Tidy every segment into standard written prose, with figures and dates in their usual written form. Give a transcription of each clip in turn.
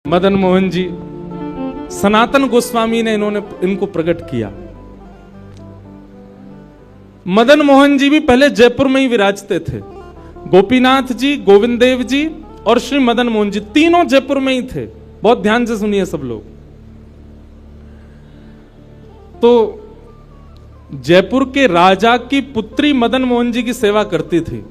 मदन मोहन जी, सनातन गोस्वामी ने इनको प्रकट किया। मदन मोहन जी भी पहले जयपुर में ही विराजते थे। गोपीनाथ जी, गोविंद देव जी और श्री मदन मोहन जी तीनों जयपुर में ही थे। बहुत ध्यान से सुनिए सब लोग। तो जयपुर के राजा की पुत्री मदन मोहन जी की सेवा करती थी।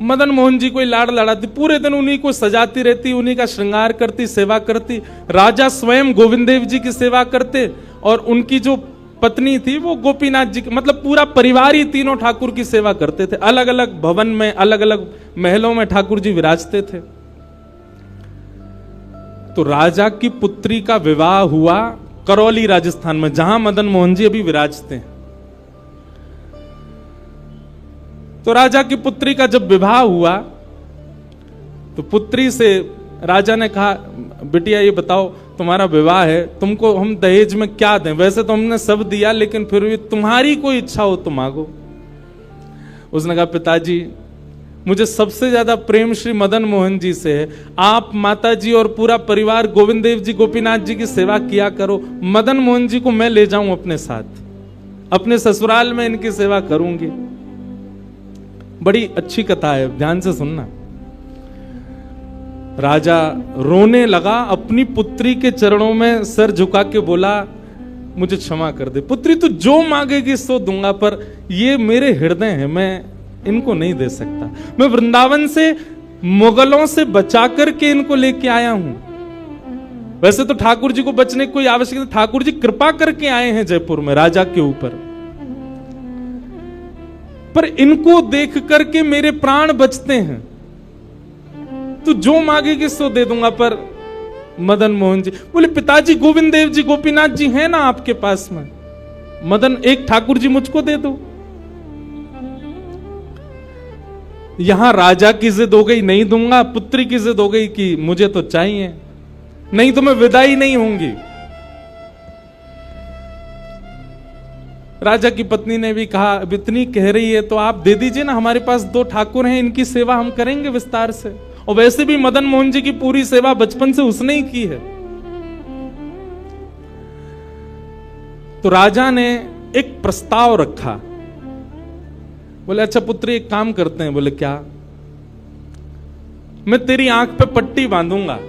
मदन मोहन जी को लाड़ लड़ाती, पूरे दिन उन्हीं को सजाती रहती, उन्हीं का श्रृंगार करती, सेवा करती। राजा स्वयं गोविंद देव जी की सेवा करते और उनकी जो पत्नी थी वो गोपीनाथ जी की, मतलब पूरा परिवार ही तीनों ठाकुर की सेवा करते थे। अलग अलग भवन में, अलग अलग महलों में ठाकुर जी विराजते थे। तो राजा की पुत्री का विवाह हुआ करौली राजस्थान में, जहां मदन मोहन जी अभी विराजते हैं। तो राजा की पुत्री का जब विवाह हुआ तो पुत्री से राजा ने कहा, बिटिया ये बताओ तुम्हारा विवाह है, तुमको हम दहेज में क्या दें? वैसे तो हमने सब दिया, लेकिन फिर भी तुम्हारी कोई इच्छा हो तो मांगो। उसने कहा, पिताजी मुझे सबसे ज्यादा प्रेम श्री मदन मोहन जी से है। आप माता जी और पूरा परिवार गोविंद देव जी, गोपीनाथ जी की सेवा किया करो। मदन मोहन जी को मैं ले जाऊं अपने साथ, अपने ससुराल में इनकी सेवा करूंगी। बड़ी अच्छी कथा है, ध्यान से सुनना। राजा रोने लगा, अपनी पुत्री के चरणों में सर झुका के बोला, मुझे क्षमा कर दे पुत्री, तू जो मांगेगी सो दूंगा, पर ये मेरे हृदय है, मैं इनको नहीं दे सकता। मैं वृंदावन से मुगलों से बचा करके इनको लेके आया हूं। वैसे तो ठाकुर जी को बचने की कोई आवश्यकता, ठाकुर जी कृपा करके आए हैं जयपुर में राजा के ऊपर, पर इनको देख करके मेरे प्राण बचते हैं। तू जो मांगेगी सो दे दूंगा। पर मदन मोहन जी बोले, पिताजी गोविंद देव जी, गोपीनाथ जी हैं ना आपके पास में, मदन एक ठाकुर जी मुझको दे दो। यहां राजा की जिद हो गई, नहीं दूंगा। पुत्री की जिद हो गई कि मुझे तो चाहिए, नहीं तो मैं विदाई नहीं होंगी। राजा की पत्नी ने भी कहा, अब इतनी कह रही है तो आप दे दीजिए ना, हमारे पास 2 ठाकुर हैं, इनकी सेवा हम करेंगे विस्तार से। और वैसे भी मदन मोहन जी की पूरी सेवा बचपन से उसने ही की है। तो राजा ने एक प्रस्ताव रखा। बोले, अच्छा पुत्री एक काम करते हैं। बोले, क्या? मैं तेरी आंख पे पट्टी बांधूंगा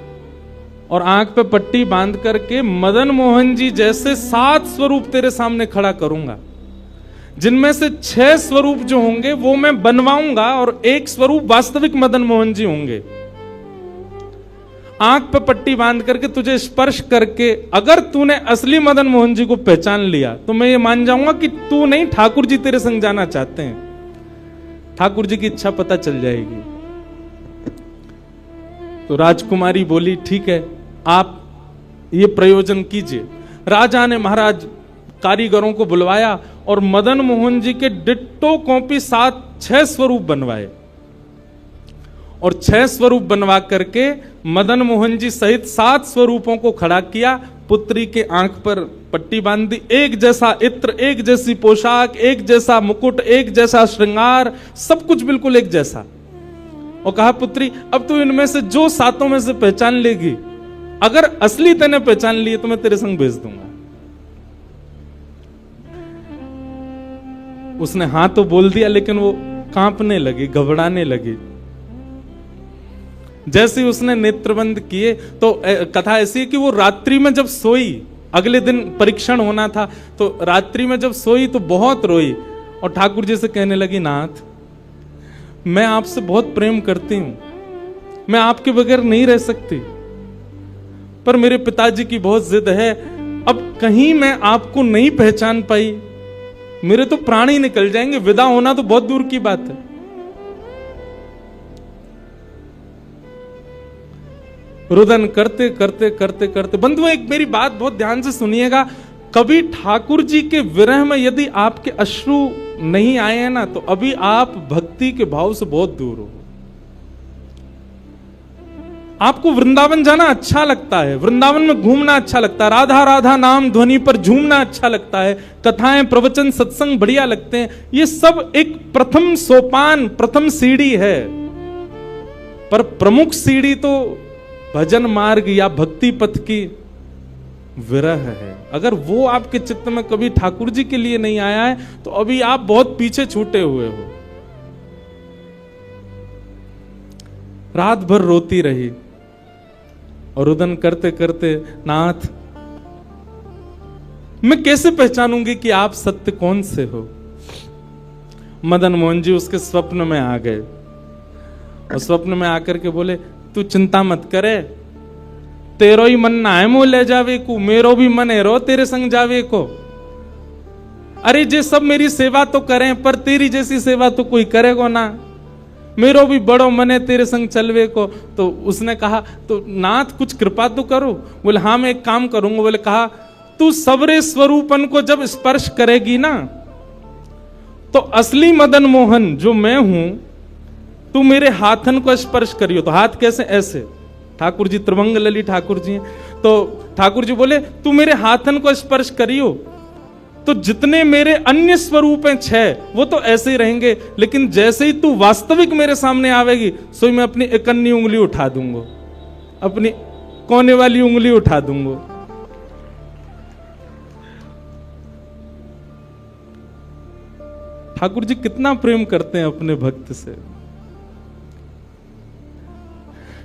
और आंख पे पट्टी बांध करके मदन मोहन जी जैसे 7 स्वरूप तेरे सामने खड़ा करूंगा, जिनमें से 6 स्वरूप जो होंगे वो मैं बनवाऊंगा और 1 स्वरूप वास्तविक मदन मोहन जी होंगे। आंख पे पट्टी बांध करके तुझे स्पर्श करके अगर तूने असली मदन मोहन जी को पहचान लिया तो मैं ये मान जाऊंगा कि तू नहीं, ठाकुर जी तेरे संग जाना चाहते हैं। ठाकुर जी की इच्छा पता चल जाएगी। तो राजकुमारी बोली, ठीक है, आप ये प्रयोजन कीजिए। राजा ने महाराज कारीगरों को बुलवाया और मदन मोहन जी के डिट्टो कॉपी 6 स्वरूप बनवाए और 6 स्वरूप बनवा करके मदन मोहन जी सहित 7 स्वरूपों को खड़ा किया। पुत्री के आंख पर पट्टी बांध दी, एक जैसा इत्र, एक जैसी पोशाक, एक जैसा मुकुट, एक जैसा श्रृंगार, सब कुछ बिल्कुल एक जैसा। और कहा, पुत्री अब तू इनमें से जो 7 में से पहचान लेगी, अगर असली तने पहचान लिए तो मैं तेरे संग भेज दूंगा। उसने हाँ तो बोल दिया, लेकिन वो कांपने लगी, घबराने लगी। जैसे उसने नेत्रबंद किए तो कथा ऐसी है कि वो रात्रि में जब सोई, अगले दिन परीक्षण होना था, तो रात्रि में जब सोई तो बहुत रोई और ठाकुर जी से कहने लगी, नाथ मैं आपसे बहुत प्रेम करती हूं, मैं आपके बगैर नहीं रह सकती, पर मेरे पिताजी की बहुत जिद है। अब कहीं मैं आपको नहीं पहचान पाई, मेरे तो प्राण ही निकल जाएंगे, विदा होना तो बहुत दूर की बात है। रुदन करते करते करते करते, बंधुओं एक मेरी बात बहुत ध्यान से सुनिएगा, कभी ठाकुर जी के विरह में यदि आपके अश्रु नहीं आए हैं ना, तो अभी आप भक्ति के भाव से बहुत दूर हो। आपको वृंदावन जाना अच्छा लगता है, वृंदावन में घूमना अच्छा लगता है, राधा राधा नाम ध्वनि पर झूमना अच्छा लगता है, कथाएं, प्रवचन, सत्संग बढ़िया लगते हैं। ये सब एक प्रथम सोपान, प्रथम सीढ़ी है। पर प्रमुख सीढ़ी तो भजन मार्ग या भक्ति पथ की विरह है। अगर वो आपके चित्त में कभी ठाकुर जी के लिए नहीं आया है तो अभी आप बहुत पीछे छूटे हुए हो। रात भर रोती रही और रुदन करते करते, नाथ मैं कैसे पहचानूंगी कि आप सत्य कौन से हो। मदन मोहन जी उसके स्वप्न में आ गए और स्वप्न में आकर के बोले, तू चिंता मत करे, तेरो ही मन ना है मुंह ले जावे को, मेरो भी मन है रो तेरे संग जावे को। अरे जे सब मेरी सेवा तो करें पर तेरी जैसी सेवा तो कोई करेगा ना, मेरो भी बड़ो मन है तेरे संग चलवे को। तो उसने कहा, तो नाथ कुछ कृपा तो करो। बोले हाँ मैं एक काम करूंगा। बोले कहा, तू सबरे स्वरूपन को जब स्पर्श करेगी ना तो असली मदन मोहन जो मैं हूं, तू मेरे हाथन को स्पर्श करियो। तो हाथ कैसे? ऐसे। ठाकुर जी त्रिभंग लली ठाकुर जी हैं, तो ठाकुर जी बोले तू मेरे हाथन को स्पर्श करियो तो जितने मेरे अन्य स्वरूप हैं 6 वो तो ऐसे ही रहेंगे, लेकिन जैसे ही तू वास्तविक मेरे सामने आवेगी सो मैं अपनी इकन्नी उंगली उठा दूंगा, अपनी कोने वाली उंगली उठा दूंगा। ठाकुर जी कितना प्रेम करते हैं अपने भक्त से।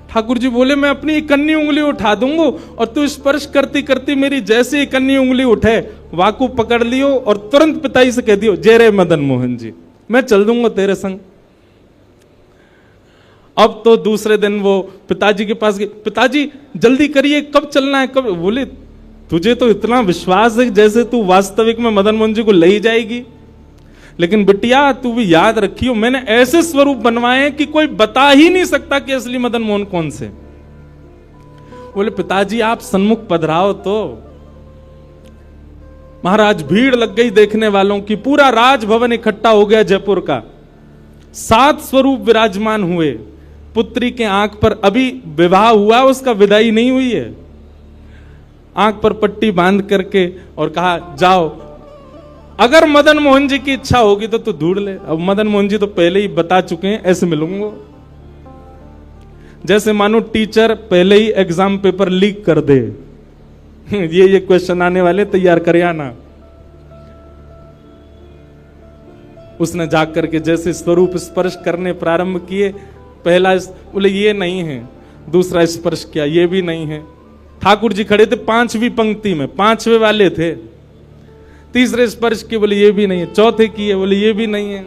ठाकुर जी बोले मैं अपनी इकन्नी उंगली उठा दूंगा और तू स्पर्श करती करती मेरी जैसे इकन्नी उंगली उठे वाकू पकड़ लियो और तुरंत पिताजी से कह दियो, जय रे मदन मोहन जी, मैं चल दूंगा तेरे संग। अब तो दूसरे दिन वो पिताजी के पास गए, पिताजी जल्दी करिए, कब चलना है कब? बोले तुझे तो इतना विश्वास है जैसे तू वास्तविक में मदन मोहन जी को ले ही जाएगी, लेकिन बिटिया तू भी याद रखियो मैंने ऐसे स्वरूप बनवाए कि कोई बता ही नहीं सकता कि असली मदन मोहन कौन से। बोले पिताजी आप सन्मुख पधराओ। तो महाराज भीड़ लग गई देखने वालों की, पूरा राजभवन इकट्ठा हो गया जयपुर का। 7 स्वरूप विराजमान हुए। पुत्री के आंख पर अभी विवाह हुआ, उसका विदाई नहीं हुई है, आंख पर पट्टी बांध करके और कहा जाओ, अगर मदन मोहन जी की इच्छा होगी तो तू ढूंढ ले। अब मदन मोहन जी तो पहले ही बता चुके हैं, ऐसे मिलूंगा। जैसे मानो टीचर पहले ही एग्जाम पेपर लीक कर दे, ये क्वेश्चन आने वाले, तैयार कर आना। उसने जाग करके जैसे स्वरूप स्पर्श करने प्रारंभ किए, पहला बोले ये नहीं है, दूसरा स्पर्श किया, ये भी नहीं है। ठाकुर जी खड़े थे 5वीं पंक्ति में, 5वें वाले थे। तीसरे स्पर्श किए, बोले ये भी नहीं है। चौथे किए, बोले ये भी नहीं है।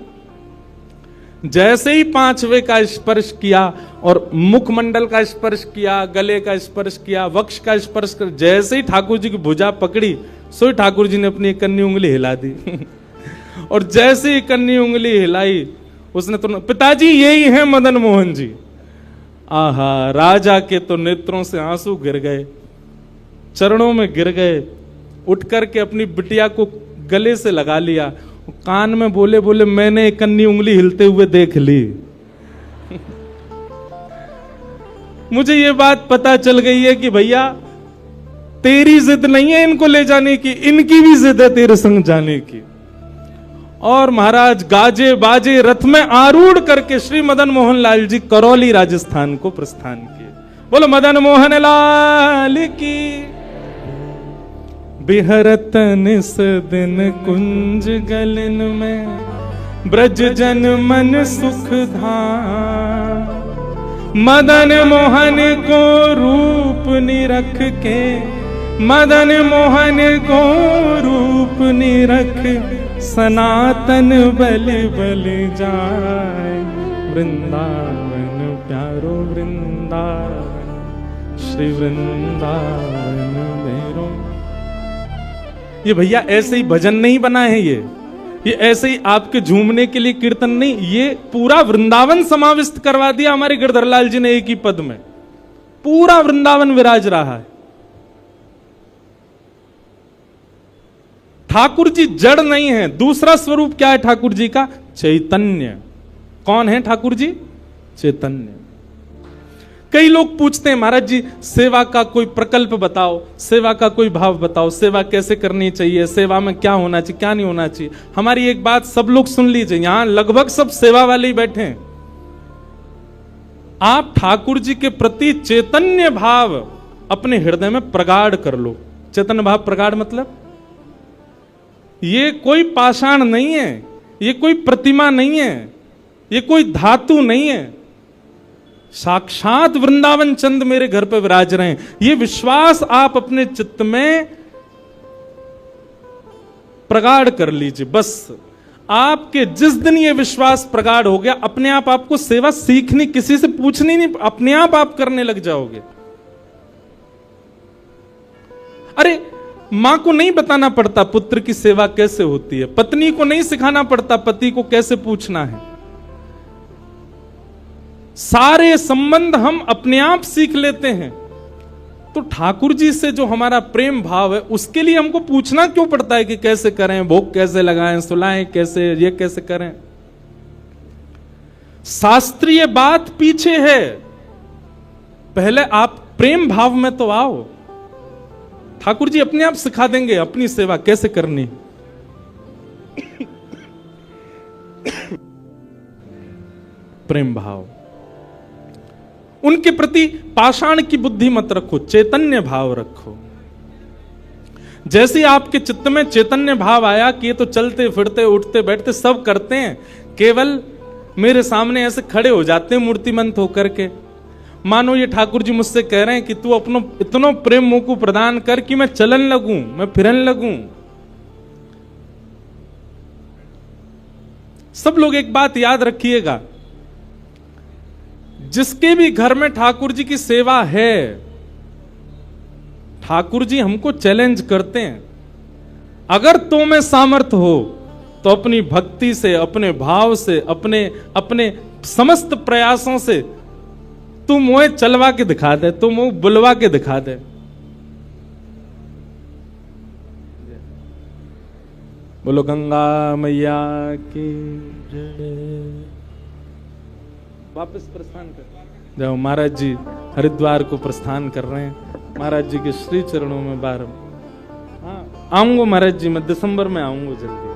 जैसे ही 5वें का स्पर्श किया और मुखमंडल का स्पर्श किया, गले का स्पर्श किया, वक्ष का स्पर्श कर, जैसे ही ठाकुर जी की भुजा पकड़ी सो ही ठाकुर जी ने अपनी इकन्नी उंगली हिला दी। और जैसे ही इकन्नी उंगली हिलाई उसने तो, पिताजी यही है मदन मोहन जी। आहा, राजा के तो नेत्रों से आंसू गिर गए, चरणों में गिर गए, उठ करके अपनी बिटिया को गले से लगा लिया, कान में बोले बोले मैंने इकन्नी उंगली हिलते हुए देख ली। मुझे ये बात पता चल गई है कि भैया तेरी जिद नहीं है इनको ले जाने की, इनकी भी जिद है तेरे संग जाने की। और महाराज गाजे बाजे रथ में आरूढ़ करके श्री मदन मोहन लाल जी करौली राजस्थान को प्रस्थान किए। बोलो मदन मोहन लाल की। बिहरत निस दिन कुंज गलन में ब्रज जन मन सुख धाम, मदन मोहन को रूप निरख के, मदन मोहन को रूप निरख सनातन बल बल जाए। वृंदावन प्यारो वृंदावन, श्री वृंदावन मेरो। ये भैया ऐसे ही भजन नहीं बना है, ये ऐसे ही आपके झूमने के लिए कीर्तन नहीं, ये पूरा वृंदावन समाविष्ट करवा दिया हमारे गिरधरलाल जी ने एक ही पद में। पूरा वृंदावन विराज रहा है। ठाकुर जी जड़ नहीं है। दूसरा स्वरूप क्या है ठाकुर जी का? चैतन्य। कौन है ठाकुर जी? चैतन्य। कई लोग पूछते हैं महाराज जी सेवा का कोई प्रकल्प बताओ, सेवा का कोई भाव बताओ, सेवा कैसे करनी चाहिए, सेवा में क्या होना चाहिए क्या नहीं होना चाहिए। हमारी एक बात सब लोग सुन लीजिए, यहां लगभग सब सेवा वाले ही बैठे हैं। आप ठाकुर जी के प्रति चैतन्य भाव अपने हृदय में प्रगाढ़ कर लो। चैतन्य भाव प्रगाढ़ मतलब ये कोई पाषाण नहीं है, ये कोई प्रतिमा नहीं है, ये कोई धातु नहीं है, साक्षात वृंदावन चंद मेरे घर पे विराज रहे हैं। ये विश्वास आप अपने चित्त में प्रगाढ़ कर लीजिए। बस आपके जिस दिन ये विश्वास प्रगाढ़ हो गया, अपने आप आपको सेवा सीखनी, किसी से पूछनी नहीं, अपने आप करने लग जाओगे। अरे मां को नहीं बताना पड़ता पुत्र की सेवा कैसे होती है, पत्नी को नहीं सिखाना पड़ता पति को कैसे पूछना है। सारे संबंध हम अपने आप सीख लेते हैं। तो ठाकुर जी से जो हमारा प्रेम भाव है, उसके लिए हमको पूछना क्यों पड़ता है कि कैसे करें, भोग कैसे लगाएं, सुलाएं कैसे, ये कैसे करें। शास्त्रीय बात पीछे है, पहले आप प्रेम भाव में तो आओ। ठाकुर जी अपने आप सिखा देंगे अपनी सेवा कैसे करनी। प्रेम भाव, उनके प्रति पाषाण की बुद्धि मत रखो, चैतन्य भाव रखो। जैसे आपके चित्त में चैतन्य भाव आया कि ये तो चलते फिरते उठते बैठते सब करते हैं, केवल मेरे सामने ऐसे खड़े हो जाते हैं मूर्तिमंत होकर के, मानो ये ठाकुर जी मुझसे कह रहे हैं कि तू अपनो इतनो प्रेम मोको प्रदान कर कि मैं चलन लगूं, मैं फिरन लगूं। सब लोग एक बात याद रखिएगा, जिसके भी घर में ठाकुर जी की सेवा है, ठाकुर जी हमको चैलेंज करते हैं, अगर तो में सामर्थ्य हो तो अपनी भक्ति से, अपने भाव से, अपने समस्त प्रयासों से तू मुझे चलवा के दिखा दे, तू मुझे बुलवा के दिखा दे। बोलो गंगा मैया की जय। वापस प्रस्थान कर जाओ। महाराज जी हरिद्वार को प्रस्थान कर रहे हैं, महाराज जी के श्री चरणों में बार। हाँ आऊंगा महाराज जी, मैं दिसंबर में आऊंगा जल्दी।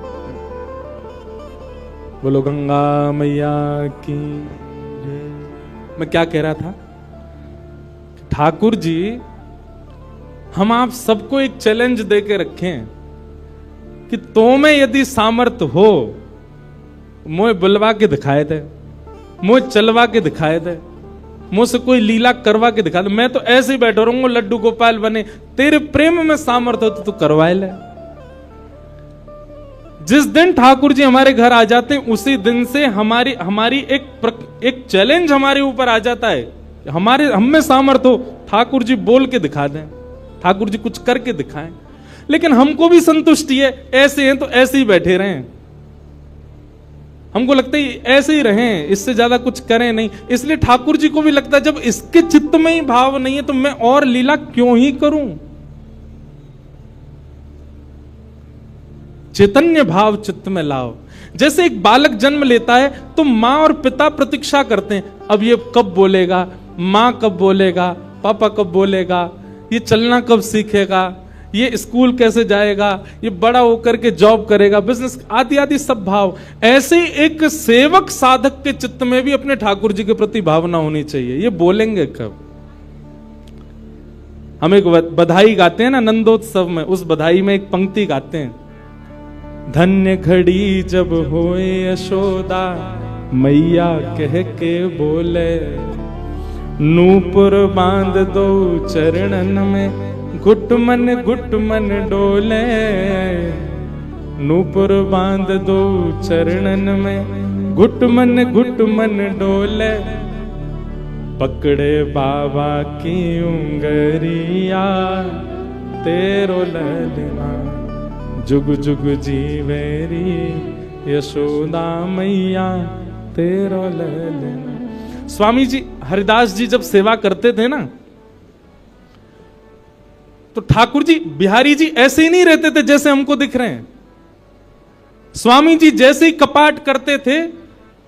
बोलो गंगा मैया की जय। मैं क्या कह रहा था, ठाकुर जी हम आप सबको एक चैलेंज दे के रखें कि तो में यदि सामर्थ्य हो, मुझे बुलवा के दिखाए दे, मुझे चलवा के दिखाए दे, मुझसे कोई लीला करवा के दिखा दे। मैं तो ऐसे ही बैठा रहूंगा लड्डू गोपाल बने, तेरे प्रेम में सामर्थ्य हो तो तू करवाए ले। जिस दिन ठाकुर जी हमारे घर आ जाते हैं, उसी दिन से हमारी एक चैलेंज हमारे ऊपर आ जाता है। हम में सामर्थ्य हो, ठाकुर जी बोल के दिखा दें, ठाकुर जी कुछ करके दिखाएं। लेकिन हमको भी संतुष्टि है, ऐसे हैं तो ऐसे ही बैठे रहें, हमको लगता है ऐसे ही रहें, इससे ज्यादा कुछ करें नहीं। इसलिए ठाकुर जी को भी लगता है जब इसके चित्त में ही भाव नहीं है तो मैं और लीला क्यों ही करूं। चैतन्य भाव चित्त में लाओ। जैसे एक बालक जन्म लेता है तो मां और पिता प्रतीक्षा करते हैं, अब ये कब बोलेगा, मां कब बोलेगा, पापा कब बोलेगा, ये चलना कब सीखेगा, ये स्कूल कैसे जाएगा, ये बड़ा होकर के जॉब करेगा, बिजनेस आदि आदि सब भाव। ऐसे एक सेवक साधक के चित्त में भी अपने ठाकुर जी के प्रति भावना होनी चाहिए, ये बोलेंगे कब। हम एक बधाई गाते हैं ना नंदोत्सव में, उस बधाई में एक पंक्ति गाते हैं, धन्य घड़ी जब होए यशोदा मैया कह के बोले, नूपुर बांध दो चरणन में घुट मन डोले, नूपुर बांध दो चरणन में घुट मन डोले, पकड़े बाबा की उंगरिया तेरो ललना, जुग जुग जीवेरी यशोदा मैया तेरो ललना। स्वामी जी हरिदास जी जब सेवा करते थे ना, तो ठाकुर जी बिहारी जी ऐसे ही नहीं रहते थे जैसे हमको दिख रहे हैं। स्वामी जी जैसे ही कपाट करते थे,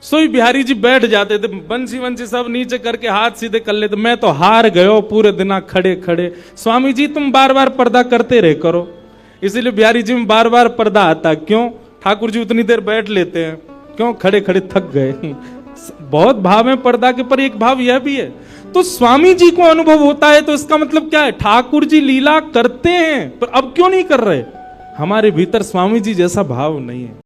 सोई बिहारी जी बैठ जाते थे, बंसी वंसी सब नीचे करके हाथ सीधे कर लेते। मैं तो हार गयो पूरे दिन खड़े खड़े। स्वामी जी तुम बार बार पर्दा करते रहे करो, इसीलिए बिहारी जी में बार बार पर्दा आता। क्यों? ठाकुर जी उतनी देर बैठ लेते हैं, क्यों? खड़े खड़े थक गए। बहुत भाव है पर्दा के, पर एक भाव यह भी है। तो स्वामी जी को अनुभव होता है, तो इसका मतलब क्या है? ठाकुर जी लीला करते हैं, पर अब क्यों नहीं कर रहे? हमारे भीतर स्वामी जी जैसा भाव नहीं है।